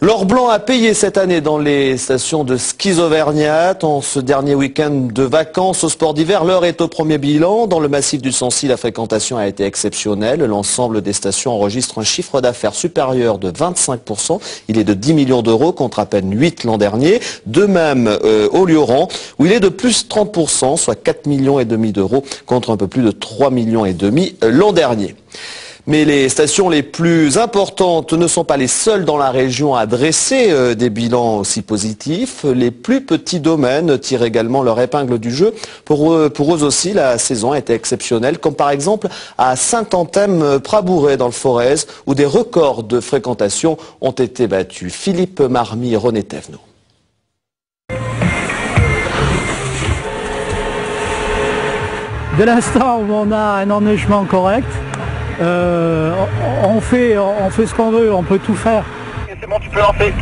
L'or blanc a payé cette année dans les stations de ski auvergnates. En ce dernier week-end de vacances au sport d'hiver, l'heure est au premier bilan. Dans le massif du Sancy, la fréquentation a été exceptionnelle. L'ensemble des stations enregistre un chiffre d'affaires supérieur de 25%. Il est de 10 millions d'euros contre à peine 8 l'an dernier. De même au Lioran, où il est de plus 30%, soit 4,5 millions d'euros contre un peu plus de 3,5 millions l'an dernier. Mais les stations les plus importantes ne sont pas les seules dans la région à dresser des bilans aussi positifs. Les plus petits domaines tirent également leur épingle du jeu. Pour eux aussi, la saison a été exceptionnelle, comme par exemple à Saint-Anthème-Prabouret dans le Forez, où des records de fréquentation ont été battus. Philippe Marmy et René Thévenot. De l'instant où on a un enneigement correct, on fait ce qu'on veut, on peut tout faire. C'est bon, tu peux lancer.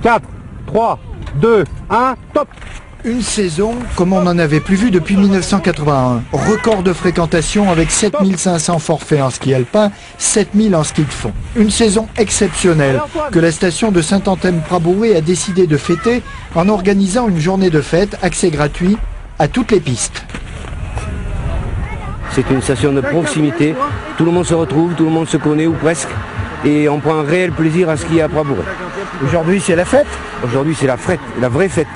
4, 3, 2, 1, top! Une saison comme on n'en avait plus vu depuis 1981. Record de fréquentation avec 7500 forfaits en ski alpin, 7000 en ski de fond. Une saison exceptionnelle que la station de Saint-Anthème-Prabouret a décidé de fêter en organisant une journée de fête, accès gratuit à toutes les pistes. C'est une station de proximité, tout le monde se retrouve, tout le monde se connaît ou presque, et on prend un réel plaisir à skier à Prabouret. Aujourd'hui c'est la fête. Aujourd'hui c'est la vraie fête,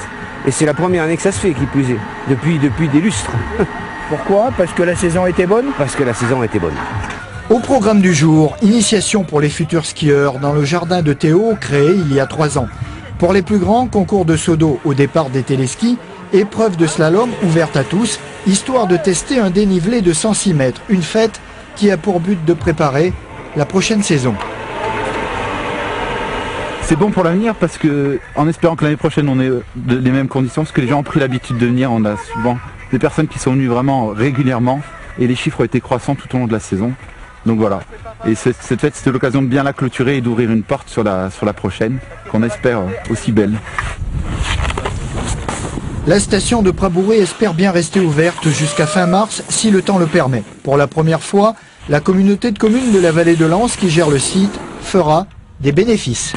et c'est la première année que ça se fait qui plus est, depuis des lustres. Pourquoi? Parce que la saison était bonne? Parce que la saison était bonne. Au programme du jour, initiation pour les futurs skieurs dans le jardin de Théo, créé il y a 3 ans. Pour les plus grands, concours de saut d'eau au départ des téléskis, épreuve de slalom ouverte à tous, histoire de tester un dénivelé de 106 mètres. Une fête qui a pour but de préparer la prochaine saison. C'est bon pour l'avenir parce que, en espérant que l'année prochaine on ait les mêmes conditions, parce que les gens ont pris l'habitude de venir, on a souvent des personnes qui sont venues vraiment régulièrement et les chiffres ont été croissants tout au long de la saison. Donc voilà. Et cette fête, c'était l'occasion de bien la clôturer et d'ouvrir une porte sur la prochaine, qu'on espère aussi belle. La station de Prabouret espère bien rester ouverte jusqu'à fin mars si le temps le permet. Pour la première fois, la communauté de communes de la vallée de l'Anse qui gère le site fera des bénéfices.